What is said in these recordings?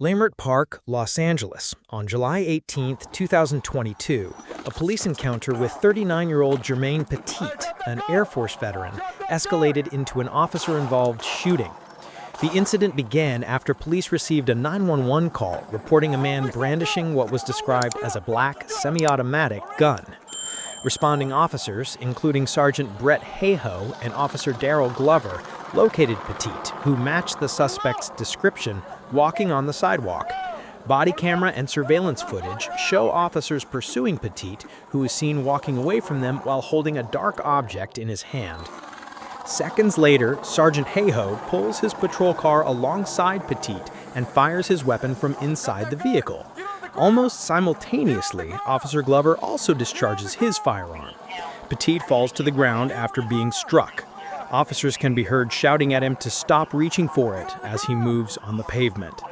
Leimert Park, Los Angeles, on July 18, 2022, a police encounter with 39-year-old Jermaine Petit, an Air Force veteran, escalated into an officer-involved shooting. The incident began after police received a 911 call reporting a man brandishing what was described as a black, semi-automatic gun. Responding officers, including Sergeant Brett Hayhoe and Officer Daryl Glover, located Petit, who matched the suspect's description, walking on the sidewalk. Body camera and surveillance footage show officers pursuing Petit, who is seen walking away from them while holding a dark object in his hand. Seconds later, Sergeant Hayhoe pulls his patrol car alongside Petit and fires his weapon from inside the vehicle. Almost simultaneously, Officer Glover also discharges his firearm. Petit falls to the ground after being struck. Officers can be heard shouting at him to stop reaching for it as he moves on the pavement. We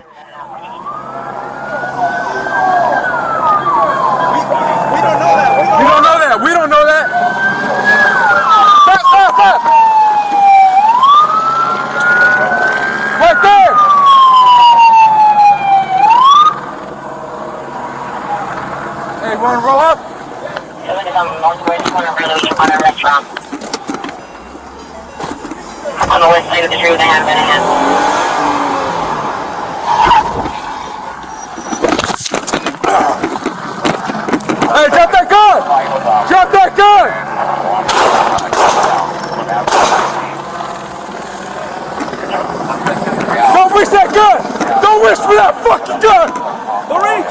don't know that! We don't know that! Stop! Right there! Hey, you wanna roll up? On the west side of the tree with a hand in a hand. Hey, drop that gun! Drop that gun! Don't reach that gun! Don't reach for that fucking gun! Don't reach!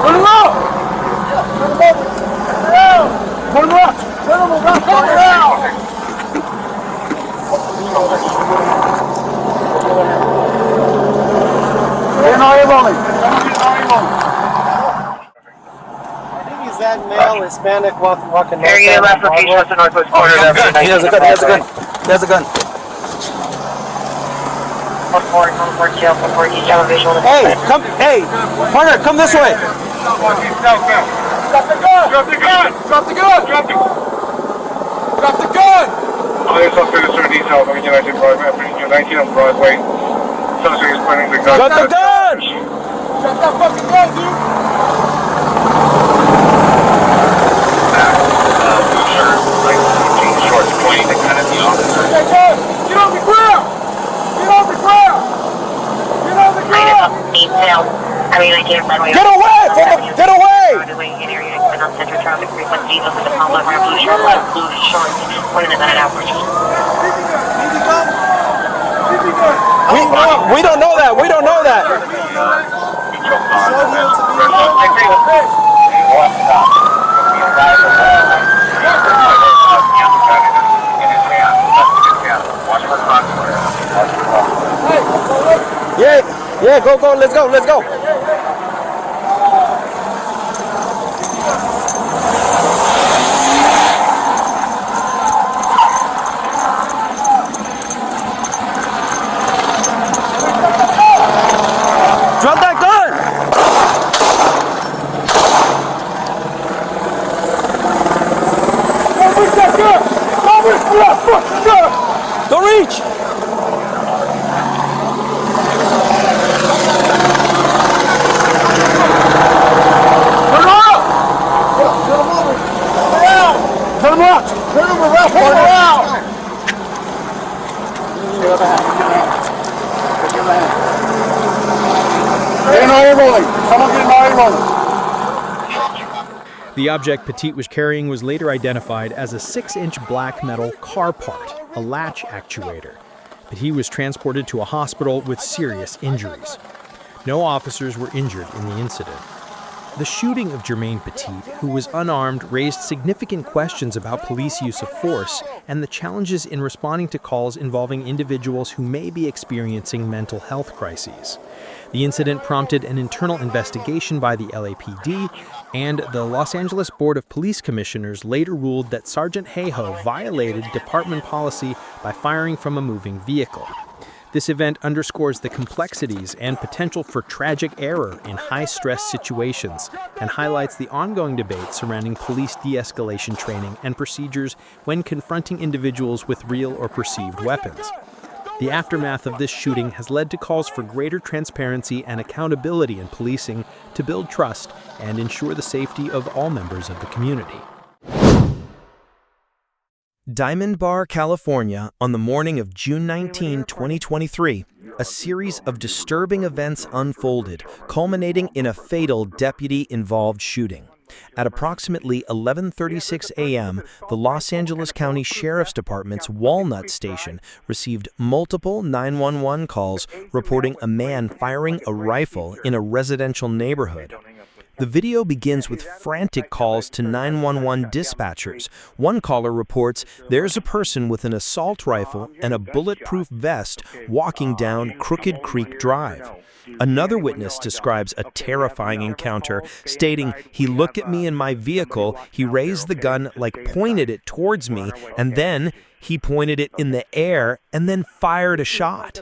Put him out! Put him up! Put him around! I think he's that male Hispanic walking north. Area left for each west and northwest corner. He has a gun. Hey, partner, come this way. Drop the gun! Oh, there's some figures for details. I'm United Broadway. I'm 19 on Broadway. Suspect is pointing the gun. Drop the gun! Drop that fucking gun, dude! Shorts pointing the gun at the officer. Get on the ground! Get on the ground! Get on the ground! Get away! Get away! We don't know that. We don't know that. Yeah, go, let's go. Drop that gun! Don't reach that gun! Don't reach for that fucking gun! Don't reach! Turn him out! Turn him over! Turn him out! Turn him around! Turn him around! Get your hand. Get your hand. The object Petit was carrying was later identified as a 6-inch black metal car part, a latch actuator. Petit was transported to a hospital with serious injuries. No officers were injured in the incident. The shooting of Jermaine Petit, who was unarmed, raised significant questions about police use of force and the challenges in responding to calls involving individuals who may be experiencing mental health crises. The incident prompted an internal investigation by the LAPD, and the Los Angeles Board of Police Commissioners later ruled that Sergeant Hayhoe violated department policy by firing from a moving vehicle. This event underscores the complexities and potential for tragic error in high-stress situations and highlights the ongoing debate surrounding police de-escalation training and procedures when confronting individuals with real or perceived weapons. The aftermath of this shooting has led to calls for greater transparency and accountability in policing to build trust and ensure the safety of all members of the community. Diamond Bar, California, on the morning of June 19, 2023, a series of disturbing events unfolded, culminating in a fatal deputy-involved shooting. At approximately 11:36 a.m., the Los Angeles County Sheriff's Department's Walnut Station received multiple 911 calls reporting a man firing a rifle in a residential neighborhood. The video begins with frantic calls to 911 dispatchers. One caller reports there's a person with an assault rifle and a bulletproof vest walking down Crooked Creek Drive. Another witness describes a terrifying encounter, stating, "He looked at me in my vehicle, he raised the gun, pointed it towards me, and then he pointed it in the air and then fired a shot."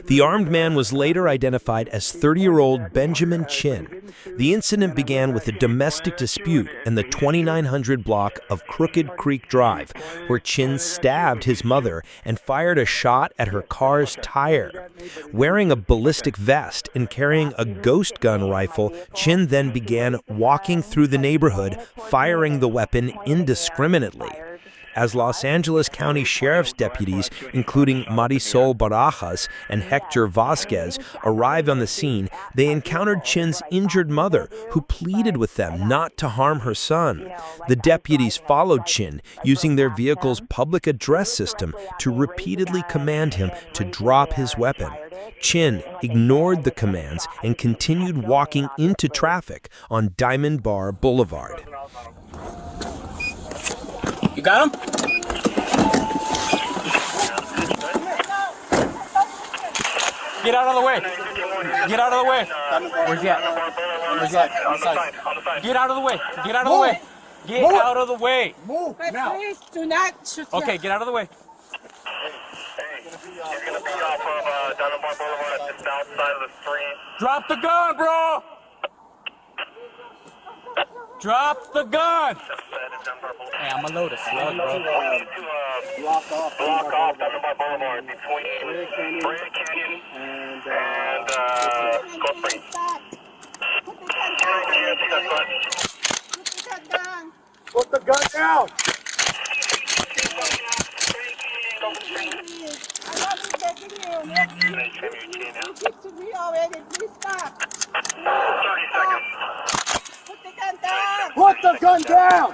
The armed man was later identified as 30-year-old Benjamin Chin. The incident began with a domestic dispute in the 2900 block of Crooked Creek Drive, where Chin stabbed his mother and fired a shot at her car's tire. Wearing a ballistic vest and carrying a ghost gun rifle, Chin then began walking through the neighborhood, firing the weapon indiscriminately. As Los Angeles County Sheriff's deputies, including Marisol Barajas and Hector Vasquez, arrived on the scene, they encountered Chin's injured mother, who pleaded with them not to harm her son. The deputies followed Chin, using their vehicle's public address system to repeatedly command him to drop his weapon. Chin ignored the commands and continued walking into traffic on Diamond Bar Boulevard. You got him? Get out of the way. Get out of the way. Where's he at? Where's he at? On the side. Get out of the way. Get out of the way. Get out of the way. Move now. Please do not shoot. Okay, get out of the way. He's gonna be off of Diamond Bar Boulevard at the south side of the street. Drop the gun, bro. Drop the gun. Hey, I'm gonna load a slug, bro. Block off Diamond Bar Boulevard between Grand Canyon and Cold Springs. Put the gun down. To me already. Please stop. 30 seconds. Put the gun down. Put the gun down.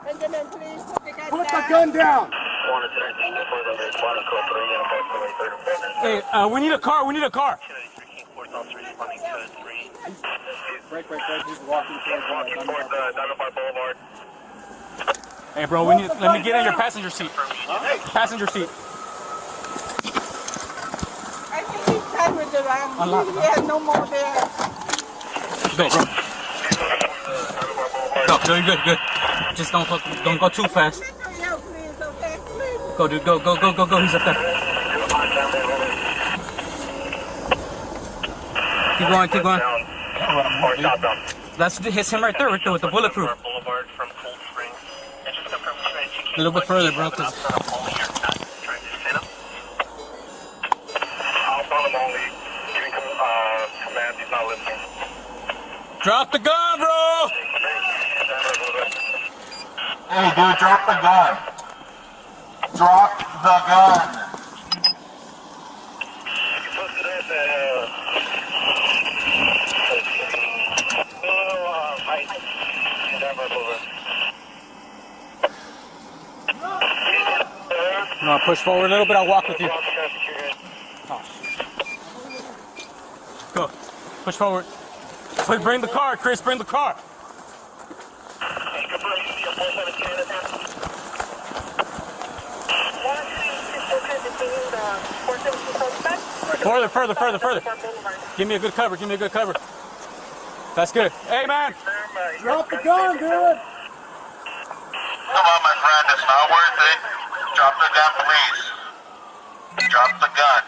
Benjamin, please put the gun Put down. the gun down. Hey, we need a car. We need a car. Break. He's walking towards Diamond Bar Boulevard. Hey, bro, let me get in your passenger seat. Passenger seat. I think he's done with the round. Unlock. We have no more there. Go, bro. Go, you're good. Just don't go too fast. Please, okay? Please. Go, dude, go. He's up there. Keep going. That's hits him right there with the bulletproof. A little bit further, bro. Cause drop the gun, bro! Hey, dude, drop the gun. Drop the gun. No, push forward a little bit. I'll walk with you. Oh. Go. Push forward. Bring the car, Chris. Bring the car. Further. Give me a good cover. That's good. Hey, man. Drop the gun, dude. Come on, my friend. It's not worth it. Drop the gun, please. Drop the gun.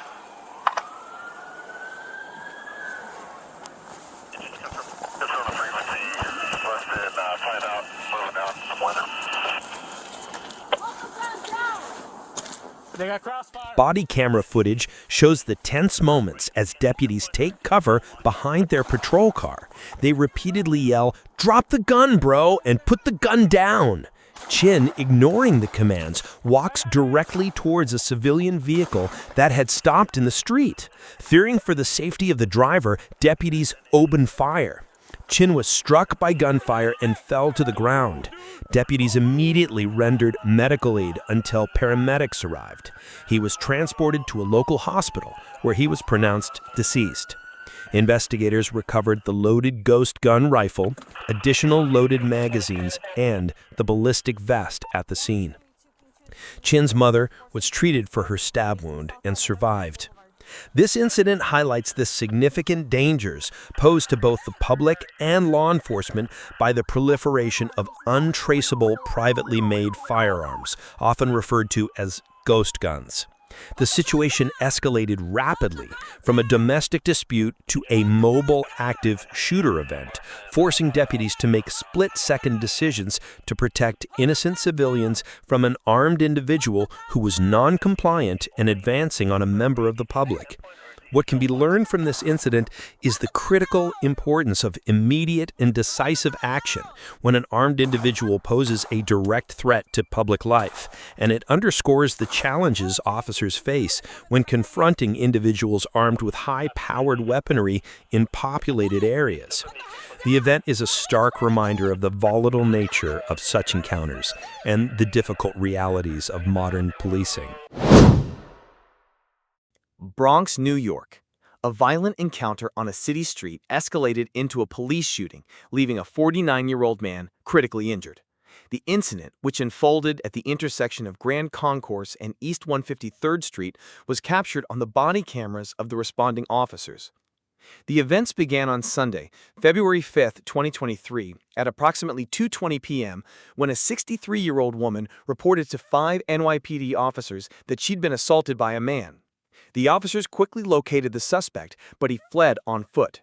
They got crossfire. Body camera footage shows the tense moments as deputies take cover behind their patrol car. They repeatedly yell, "Drop the gun, bro," and "Put the gun down." Chin, ignoring the commands, walks directly towards a civilian vehicle that had stopped in the street. Fearing for the safety of the driver, deputies open fire. Chin was struck by gunfire and fell to the ground. Deputies immediately rendered medical aid until paramedics arrived. He was transported to a local hospital where he was pronounced deceased. Investigators recovered the loaded ghost gun rifle, additional loaded magazines, and the ballistic vest at the scene. Chin's mother was treated for her stab wound and survived. This incident highlights the significant dangers posed to both the public and law enforcement by the proliferation of untraceable privately made firearms, often referred to as ghost guns. The situation escalated rapidly from a domestic dispute to a mobile active shooter event, forcing deputies to make split-second decisions to protect innocent civilians from an armed individual who was non-compliant and advancing on a member of the public. What can be learned from this incident is the critical importance of immediate and decisive action when an armed individual poses a direct threat to public life, and it underscores the challenges officers face when confronting individuals armed with high-powered weaponry in populated areas. The event is a stark reminder of the volatile nature of such encounters and the difficult realities of modern policing. Bronx, New York. A violent encounter on a city street escalated into a police shooting, leaving a 49-year-old man critically injured. The incident, which unfolded at the intersection of Grand Concourse and East 153rd Street, was captured on the body cameras of the responding officers. The events began on Sunday, February 5, 2023, at approximately 2:20 p.m. when a 63-year-old woman reported to 5 NYPD officers that she'd been assaulted by a man. The officers quickly located the suspect, but he fled on foot.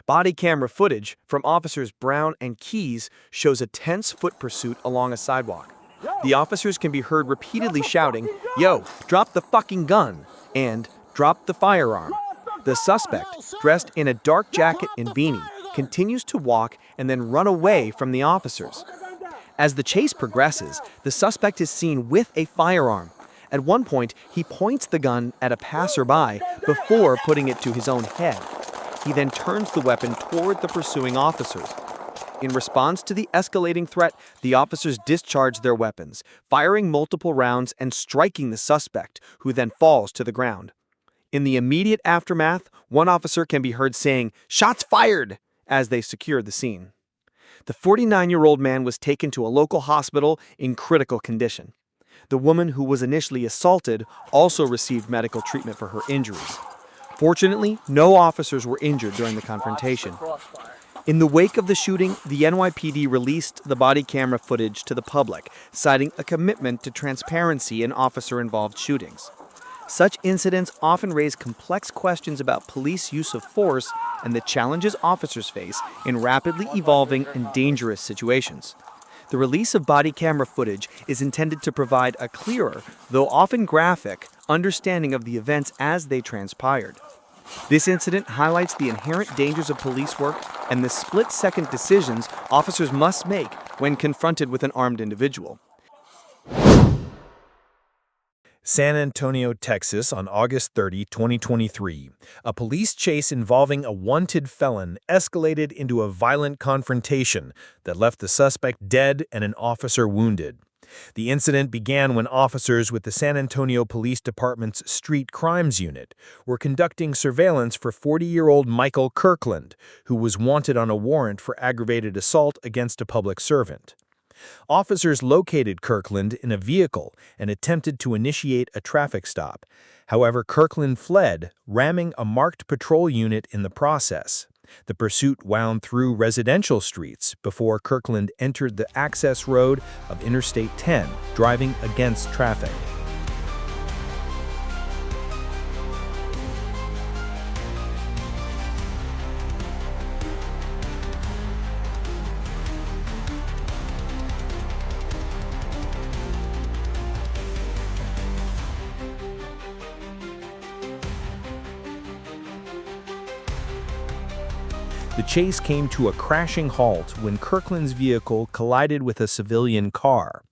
Body camera footage from officers Brown and Keys shows a tense foot pursuit along a sidewalk. The officers can be heard repeatedly shouting, "Yo, drop the fucking gun," and "Drop the firearm." The suspect, dressed in a dark jacket and beanie, continues to walk and then run away from the officers. As the chase progresses, the suspect is seen with a firearm. At one point, he points the gun at a passerby before putting it to his own head. He then turns the weapon toward the pursuing officers. In response to the escalating threat, the officers discharge their weapons, firing multiple rounds and striking the suspect, who then falls to the ground. In the immediate aftermath, one officer can be heard saying, "Shots fired!" as they secure the scene. The 49-year-old man was taken to a local hospital in critical condition. The woman who was initially assaulted also received medical treatment for her injuries. Fortunately, no officers were injured during the confrontation. In the wake of the shooting, the NYPD released the body camera footage to the public, citing a commitment to transparency in officer-involved shootings. Such incidents often raise complex questions about police use of force and the challenges officers face in rapidly evolving and dangerous situations. The release of body camera footage is intended to provide a clearer, though often graphic, understanding of the events as they transpired. This incident highlights the inherent dangers of police work and the split-second decisions officers must make when confronted with an armed individual. San Antonio, Texas, on August 30, 2023. A police chase involving a wanted felon escalated into a violent confrontation that left the suspect dead and an officer wounded. The incident began when officers with the San Antonio Police Department's Street Crimes Unit were conducting surveillance for 40-year-old Michael Kirkland, who was wanted on a warrant for aggravated assault against a public servant. Officers located Kirkland in a vehicle and attempted to initiate a traffic stop. However, Kirkland fled, ramming a marked patrol unit in the process. The pursuit wound through residential streets before Kirkland entered the access road of Interstate 10, driving against traffic. The chase came to a crashing halt when Kirkland's vehicle collided with a civilian car.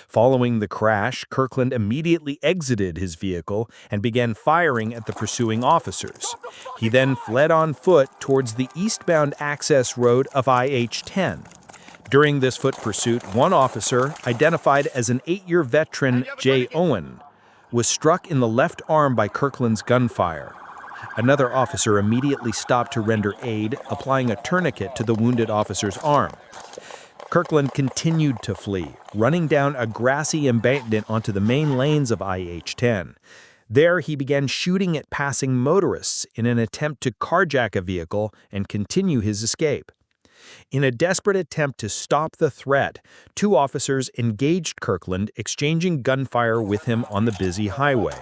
Following the crash, Kirkland immediately exited his vehicle and began firing at the pursuing officers. He then fled on foot towards the eastbound access road of IH-10. During this foot pursuit, one officer, identified as an 8-year veteran, Jay Owen, was struck in the left arm by Kirkland's gunfire. Another officer immediately stopped to render aid, applying a tourniquet to the wounded officer's arm. Kirkland continued to flee, running down a grassy embankment onto the main lanes of IH-10. There, he began shooting at passing motorists in an attempt to carjack a vehicle and continue his escape. In a desperate attempt to stop the threat, 2 officers engaged Kirkland, exchanging gunfire with him on the busy highway.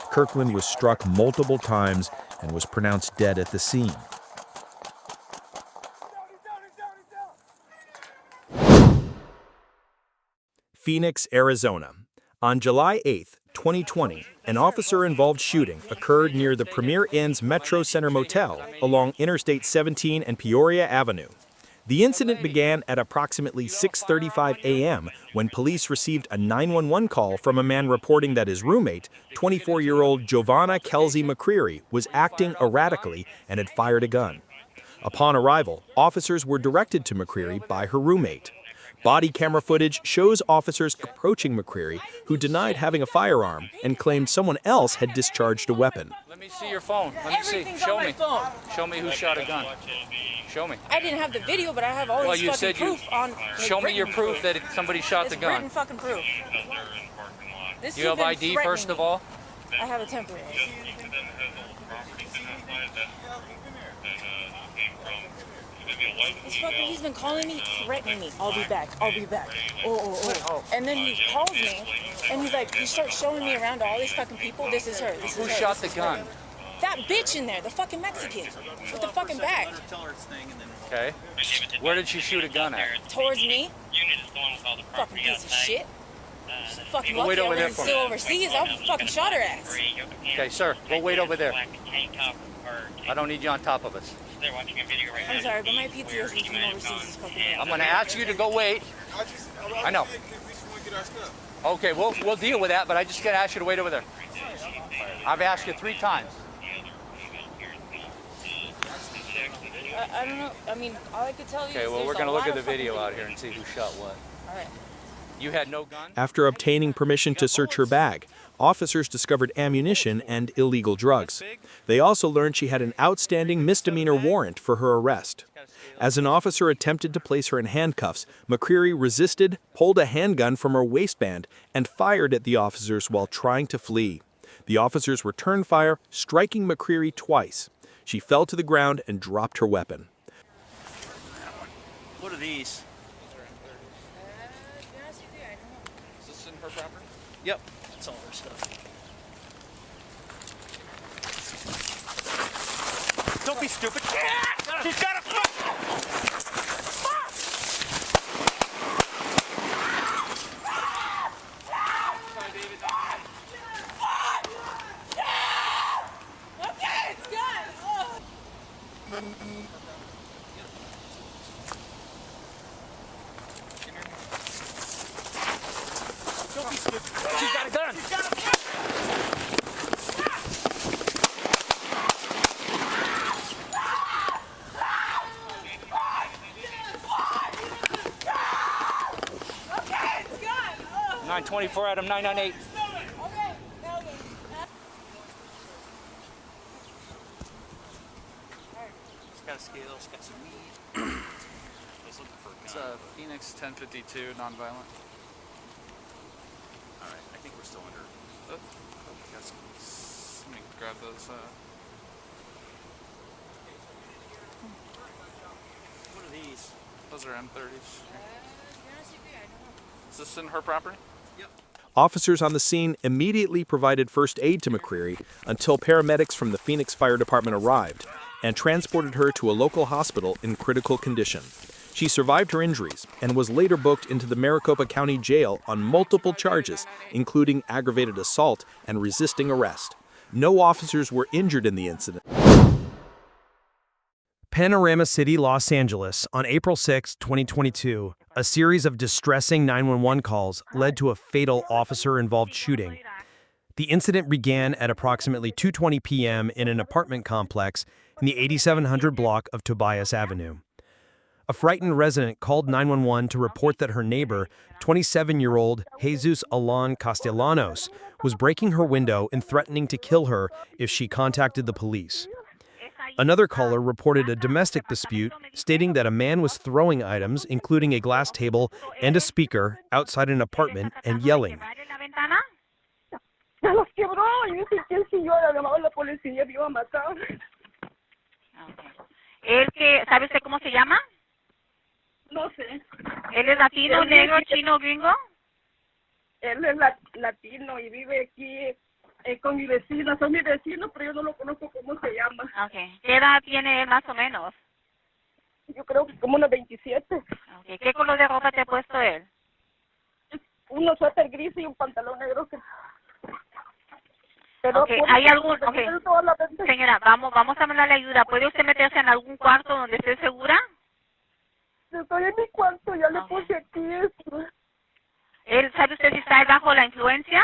Kirkland was struck multiple times and was pronounced dead at the scene. Phoenix, Arizona. On July 8, 2020, an officer-involved shooting occurred near the Premier Inn's Metro Center Motel along Interstate 17 and Peoria Avenue. The incident began at approximately 6:35 a.m. when police received a 911 call from a man reporting that his roommate, 24-year-old Giovanna Kelsey McCreary, was acting erratically and had fired a gun. Upon arrival, officers were directed to McCreary by her roommate. Body camera footage shows officers approaching McCreary, who denied having a firearm and claimed someone else had discharged a weapon. Let me see your phone. Let me see. Show me. Show me who shot a gun. Show me. I didn't have the video, but I have all this fucking proof on. Like, show me your proof that somebody shot the gun. Written fucking proof. This You have ID first of all? I have a temporary. He's been calling me, threatening me. I'll be back. I'll be back. Oh. And then he calls me, and he's like, he starts showing me around all these fucking people. This is her. This is her. Who shot the gun? That bitch in there, the fucking Mexican, with the fucking bag. Okay. Where did she shoot a gun at? Towards me. Fucking piece of shit. Fucking Wait lucky over I there wasn't for still me. overseas. I fucking shot her ass. Okay, sir. Go wait over there. I don't need you on top of us. I'm sorry, but my PTSD from overseas is fucking bad. I'm going to ask you to go wait. I know. Okay, we'll deal with that, but I just got to ask you to wait over there. I've asked you 3 times. I don't know. I mean, all I could tell you Okay, is well, there's we're going to a look lot at the of fucking video out people. here and see who shot what. All right. You had no gun? After obtaining permission to search her bag, officers discovered ammunition and illegal drugs. They also learned she had an outstanding misdemeanor warrant for her arrest. As an officer attempted to place her in handcuffs, McCreary resisted, pulled a handgun from her waistband, and fired at the officers while trying to flee. The officers returned fire, striking McCreary twice. She fell to the ground and dropped her weapon. What are these? Is this in her property? Yep, that's all her stuff. Don't be stupid. She's got a She's got a gun! Okay, it's gone. 924 Adam 998. It's got a scale, it's got some meat. He's looking for a gun. It's Phoenix 1052, nonviolent. Alright, I think we're still under. Oh, got some. Let me grab those. What are these? Those are M30s. Is this in her property? Yep. Officers on the scene immediately provided first aid to McCreary until paramedics from the Phoenix Fire Department arrived and transported her to a local hospital in critical condition. She survived her injuries and was later booked into the Maricopa County Jail on multiple charges, including aggravated assault and resisting arrest. No officers were injured in the incident. Panorama City, Los Angeles, on April 6, 2022, a series of distressing 911 calls led to a fatal officer-involved shooting. The incident began at approximately 2:20 p.m. in an apartment complex in the 8700 block of Tobias Avenue. A frightened resident called 911 to report that her neighbor, 27-year-old Jesus Alan Castellanos, was breaking her window and threatening to kill her if she contacted the police. Another caller reported a domestic dispute, stating that a man was throwing items, including a glass table and a speaker, outside an apartment and yelling. Los quebró y dice que él siguió, le llamó a la policía, me iba a matar. ¿Él que, sabe usted cómo se llama? No sé. ¿Él es latino, negro, chino, gringo? Él es latino y vive aquí con mi vecina. Son mi vecino, pero yo no lo conozco cómo se llama. Okay. ¿Qué edad tiene él más o menos? Yo creo que como unos 27. Okay. ¿Qué color de ropa te ha puesto él? Unos suéter gris y un pantalón negro. Pero okay. ¿Hay algún? Okay. Señora, vamos a mandarle ayuda. ¿Puede usted meterse en algún cuarto donde esté segura? Estoy en mi cuarto, ya le puse aquí esto. ¿Él sabe usted si está bajo la influencia?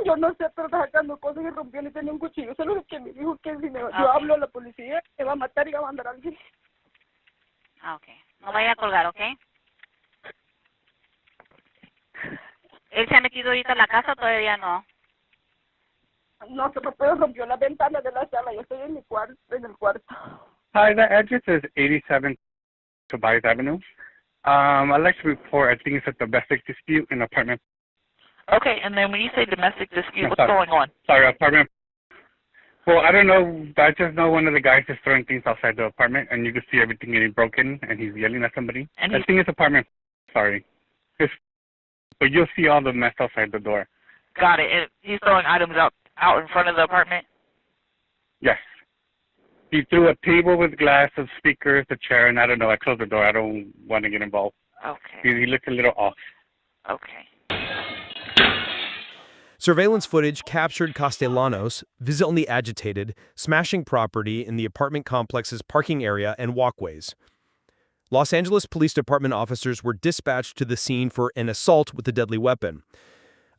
Yo no sé, pero está sacando cosas y rompió y tenía un cuchillo. Solo que me dijo que si yo hablo a la policía, me va a matar y va a mandar a alguien. Ok. No vaya a colgar, ¿ok? ¿Él se ha metido ahorita en la casa o todavía no? No, se me rompió la ventana de la sala. Yo estoy en mi cuarto, en el cuarto. Hi, the address is 87 Tobias Avenue. I'd like to report, I think it's a domestic dispute in an apartment. Okay, and then when you say domestic dispute, what's going on? Sorry, apartment. Well, I don't know. I just know one of the guys is throwing things outside the apartment, and you can see everything getting broken, and he's yelling at somebody. And I think it's apartment. Sorry. But you'll see all the mess outside the door. Got it. And he's throwing items out in front of the apartment? Yes. He threw a table with glass, some speakers, a chair, and I don't know. I closed the door. I don't want to get involved. Okay. He looked a little off. Okay. Surveillance footage captured Castellanos, visibly agitated, smashing property in the apartment complex's parking area and walkways. Los Angeles Police Department officers were dispatched to the scene for an assault with a deadly weapon.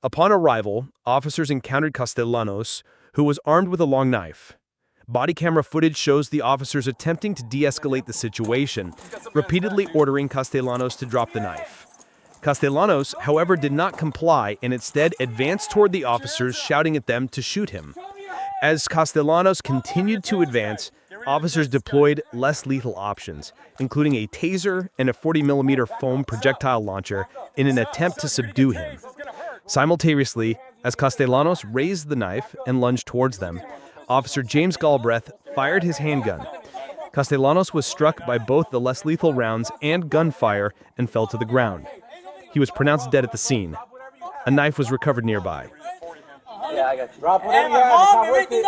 Upon arrival, officers encountered Castellanos, who was armed with a long knife. Body camera footage shows the officers attempting to de-escalate the situation, repeatedly ordering Castellanos to drop the knife. Castellanos, however, did not comply and instead advanced toward the officers, shouting at them to shoot him. As Castellanos continued to advance, officers deployed less lethal options, including a taser and a 40mm foam projectile launcher, in an attempt to subdue him. Simultaneously, as Castellanos raised the knife and lunged towards them, Officer James Galbraith fired his handgun. Castellanos was struck by both the less lethal rounds and gunfire and fell to the ground. He was pronounced dead at the scene. A knife was recovered nearby. Yeah, I got you. Drop whatever you have. It's not worth it.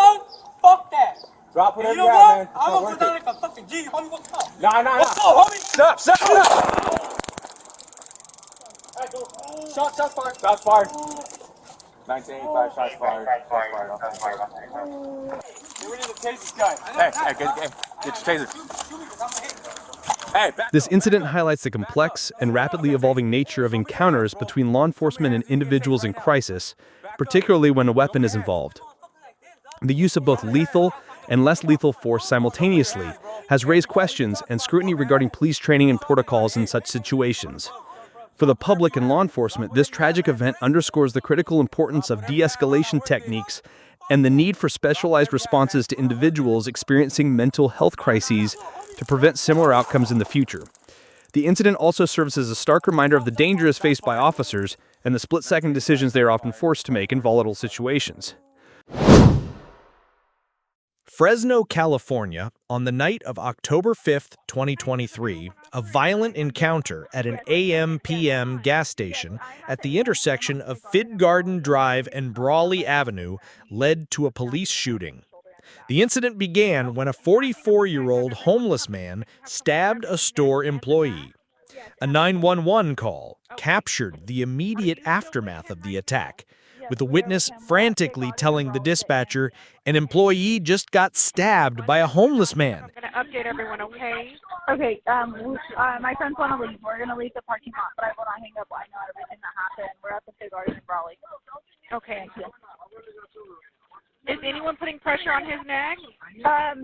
Fuck that. Drop whatever you have, man. I'm gonna put down like a fucking G. Homie, what's up? Nah. What's up, homie? Stop. Shots fired. Shots fired. 1985, shots fired. Get rid of the taser guy. Hey, get your taser. Hey, This incident highlights the complex and rapidly evolving nature of encounters between law enforcement and individuals in crisis, particularly when a weapon is involved. The use of both lethal and less lethal force simultaneously has raised questions and scrutiny regarding police training and protocols in such situations. For the public and law enforcement, this tragic event underscores the critical importance of de-escalation techniques and the need for specialized responses to individuals experiencing mental health crises to prevent similar outcomes in the future. The incident also serves as a stark reminder of the dangers faced by officers and the split-second decisions they are often forced to make in volatile situations. Fresno, California, on the night of October 5, 2023, a violent encounter at an AM/PM gas station at the intersection of Fig Garden Drive and Brawley Avenue led to a police shooting. The incident began when a 44-year-old homeless man stabbed a store employee. A 911 call captured the immediate aftermath of the attack, with a witness frantically telling the dispatcher an employee just got stabbed by a homeless man. I'm going to update everyone, okay? Okay, my friends want to leave. We're going to leave the parking lot, but I will not hang up. I know everything that happened. We're at the Big Garden in Raleigh. Okay. Is anyone putting pressure on his neck?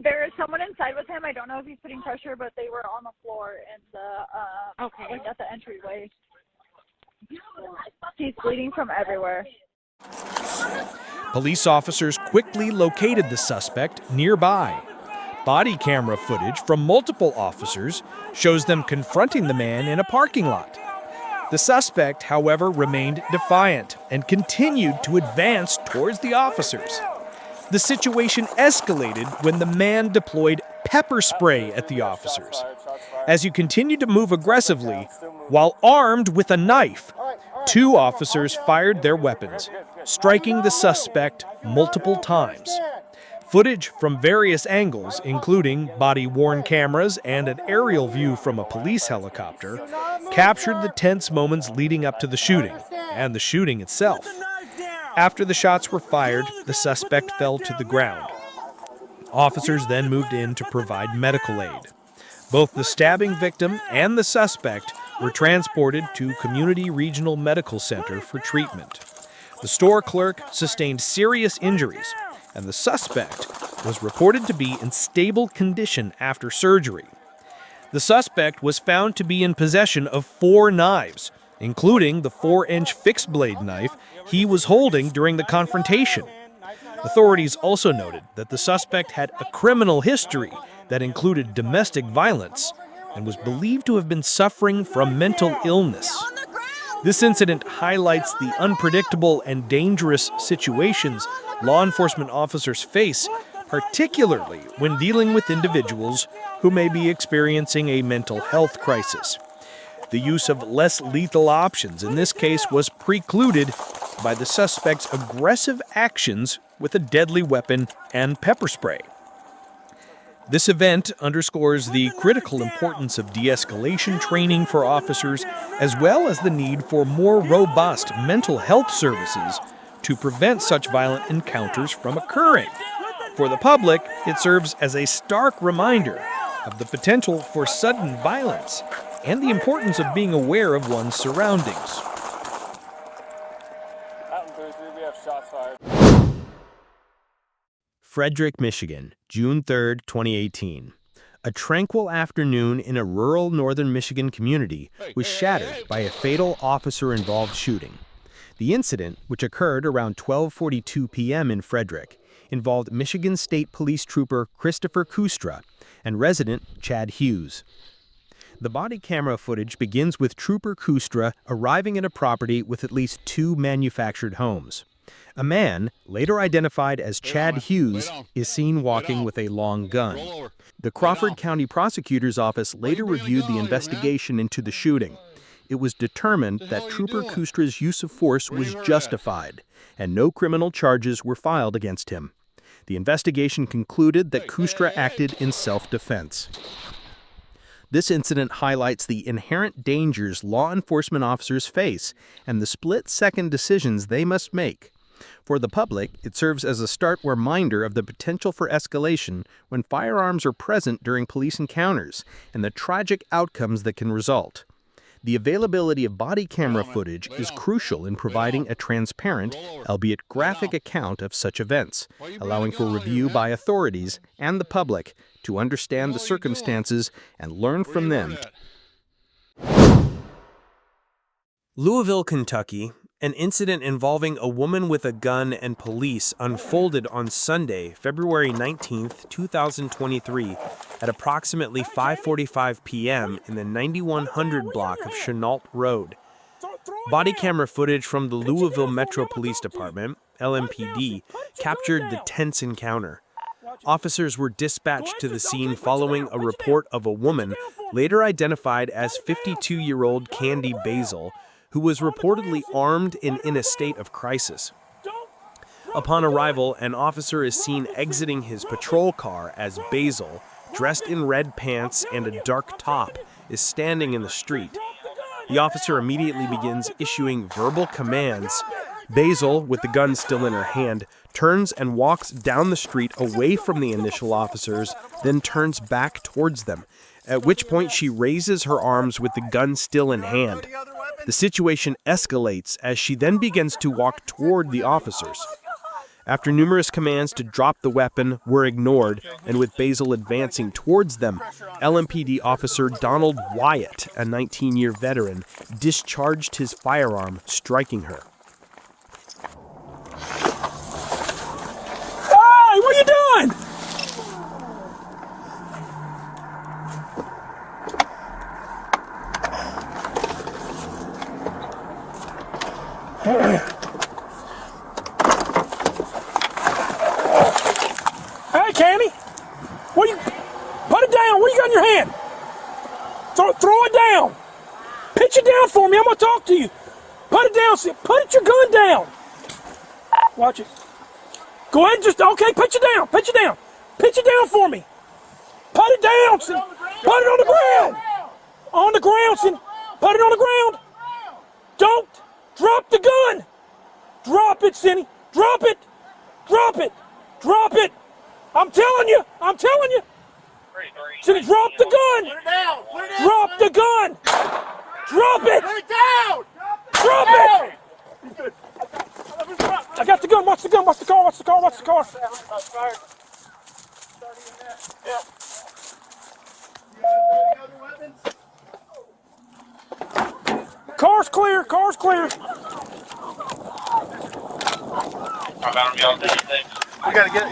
There is someone inside with him. I don't know if he's putting pressure, but they were on the floor in the, like at the entryway. He's bleeding from everywhere. Police officers quickly located the suspect nearby. Body camera footage from multiple officers shows them confronting the man in a parking lot. The suspect, however, remained defiant and continued to advance towards the officers. The situation escalated when the man deployed pepper spray at the officers. As he continued to move aggressively, while armed with a knife, 2 officers fired their weapons, striking the suspect multiple times. Footage from various angles, including body-worn cameras and an aerial view from a police helicopter, captured the tense moments leading up to the shooting, and the shooting itself. After the shots were fired, the suspect fell to the ground. Officers then moved in to provide medical aid. Both the stabbing victim and the suspect were transported to Community Regional Medical Center for treatment. The store clerk sustained serious injuries, and the suspect was reported to be in stable condition after surgery. The suspect was found to be in possession of 4 knives, including the 4-inch fixed blade knife he was holding during the confrontation. Authorities also noted that the suspect had a criminal history that included domestic violence and was believed to have been suffering from mental illness. This incident highlights the unpredictable and dangerous situations law enforcement officers face, particularly when dealing with individuals who may be experiencing a mental health crisis. The use of less lethal options in this case was precluded by the suspect's aggressive actions with a deadly weapon and pepper spray. This event underscores the critical importance of de-escalation training for officers, as well as the need for more robust mental health services to prevent such violent encounters from occurring. For the public, it serves as a stark reminder of the potential for sudden violence and the importance of being aware of one's surroundings. Frederick, Michigan, June 3, 2018. A tranquil afternoon in a rural northern Michigan community was shattered by a fatal officer-involved shooting. The incident, which occurred around 12:42 p.m. in Frederick, involved Michigan State Police Trooper Christopher Kustra and resident Chad Hughes. The body camera footage begins with Trooper Kustra arriving at a property with at least 2 manufactured homes. A man, later identified as Chad Hughes, is seen walking with a long gun. The Crawford County Prosecutor's Office later reviewed the investigation into the shooting. It was determined that Trooper Kustra's use of force was justified, and no criminal charges were filed against him. The investigation concluded that Kustra acted in self-defense. This incident highlights the inherent dangers law enforcement officers face and the split-second decisions they must make. For the public, it serves as a stark reminder of the potential for escalation when firearms are present during police encounters and the tragic outcomes that can result. The availability of body camera footage is crucial in providing a transparent, albeit graphic account of such events, allowing for review by authorities and the public to understand the circumstances and learn from them. Louisville, Kentucky. An incident involving a woman with a gun and police unfolded on Sunday, February 19, 2023, at approximately 5:45 p.m. in the 9100 block of Chenault Road. Body camera footage from the Louisville Metro Police Department, LMPD, captured the tense encounter. Officers were dispatched to the scene following a report of a woman, later identified as 52-year-old Candy Basil, who was reportedly armed and in a state of crisis. Upon arrival, an officer is seen exiting his patrol car as Basil, dressed in red pants and a dark top, is standing in the street. The officer immediately begins issuing verbal commands, Basil, with the gun still in her hand, turns and walks down the street away from the initial officers, then turns back towards them, at which point she raises her arms with the gun still in hand. The situation escalates as she then begins to walk toward the officers. After numerous commands to drop the weapon were ignored, and with Basil advancing towards them, LMPD officer Donald Wyatt, a 19-year veteran, discharged his firearm, striking her. Hey, what are you doing? Hey, Candy, what you? Put it down. What do you got in your hand? Throw it down. Pitch it down for me. I'm gonna talk to you. Put it down. Put your gun down. Watch it. Go ahead. Okay. Pitch it down. Pitch it down. Pitch it down for me. Put it down. Son. Put it on the ground. On the ground, son. Put it on the ground. Don't drop the gun. Drop it, Cindy. Drop it. Drop it. Drop it. I'm telling you. I'm telling you. Cindy, drop the gun. Put it down. Put it down. Drop the gun. Drop it. Put it down. Drop it. I got the gun. Watch the gun. Watch the car. Watch the car. Watch the car. Car's clear. Car's clear. We gotta get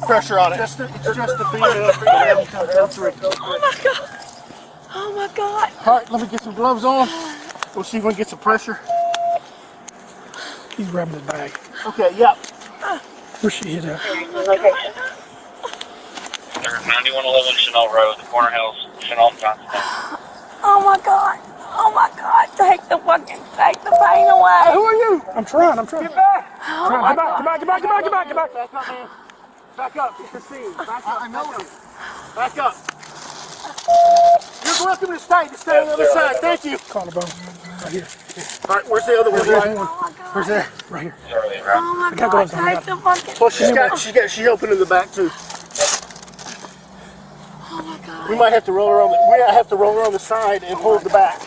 pressure on it. It's just the feet. Oh my God. Oh my God. All right, let me get some gloves on. We'll see if we can get some pressure. He's grabbing his bag. Okay, yeah. Where's she hit at? There's 9111 Chanel Road, the corner house, Chanel and Johnson. Oh my God. Oh my God. Take the pain away. Hey, who are you? I'm trying. Get back. Oh Get my back. God. Back up, man. Back up. It's the scene. Back up. I know it. Back up. You're welcome to stay. Just stay on the other side. Thank you. Collarbone. Right here. All right, where's the other one? Where's that? Right here. Oh my God. Take the fucking. Well, she's open in the back too. Oh my God. We might have to roll her on the. We have to roll her on the side and hold the back.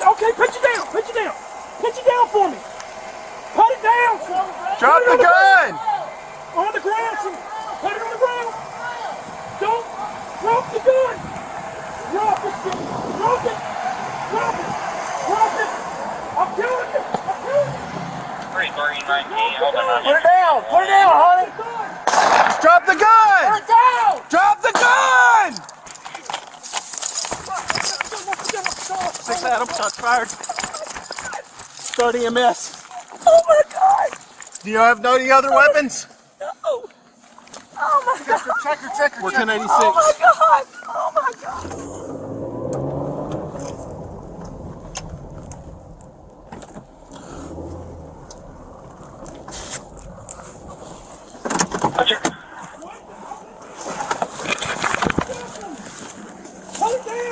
Okay, pitch it down. Pitch it down. Pitch it down for me. Put it down. Drop the gun. On the ground. Put it on the ground. Don't drop the gun. Drop it. Drop it. Drop it. Drop it. I'm telling you. 3319, hold on. Put it down. Put it down, honey. Drop the gun. Put it down. Drop the gun. 6 Adam, shots fired. Start EMS. Oh my God. Do you have any other weapons? No. Oh my God. Checker. We're 1086. Oh my God. Oh my God.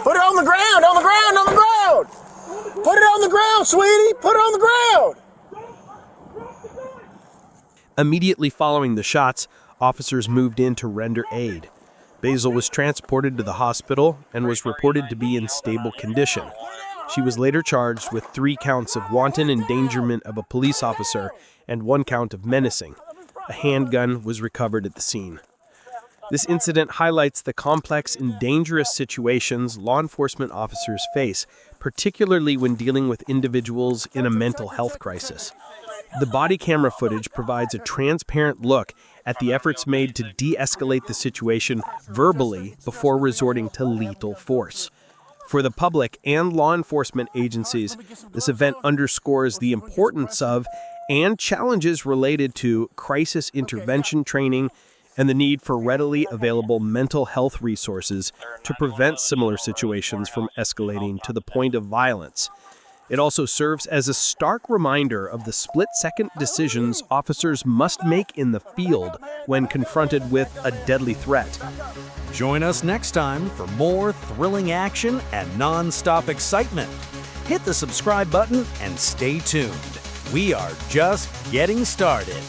Put it on the ground. Put it on the ground, sweetie. Put it on the ground. Immediately following the shots, officers moved in to render aid. Basil was transported to the hospital and was reported to be in stable condition. She was later charged with 3 counts of wanton endangerment of a police officer and 1 count of menacing. A handgun was recovered at the scene. This incident highlights the complex and dangerous situations law enforcement officers face, particularly when dealing with individuals in a mental health crisis. The body camera footage provides a transparent look at the efforts made to de-escalate the situation verbally before resorting to lethal force. For the public and law enforcement agencies, this event underscores the importance of and challenges related to crisis intervention training and the need for readily available mental health resources to prevent similar situations from escalating to the point of violence. It also serves as a stark reminder of the split-second decisions officers must make in the field when confronted with a deadly threat. Join us next time for more thrilling action and non-stop excitement. Hit the subscribe button and stay tuned. We are just getting started.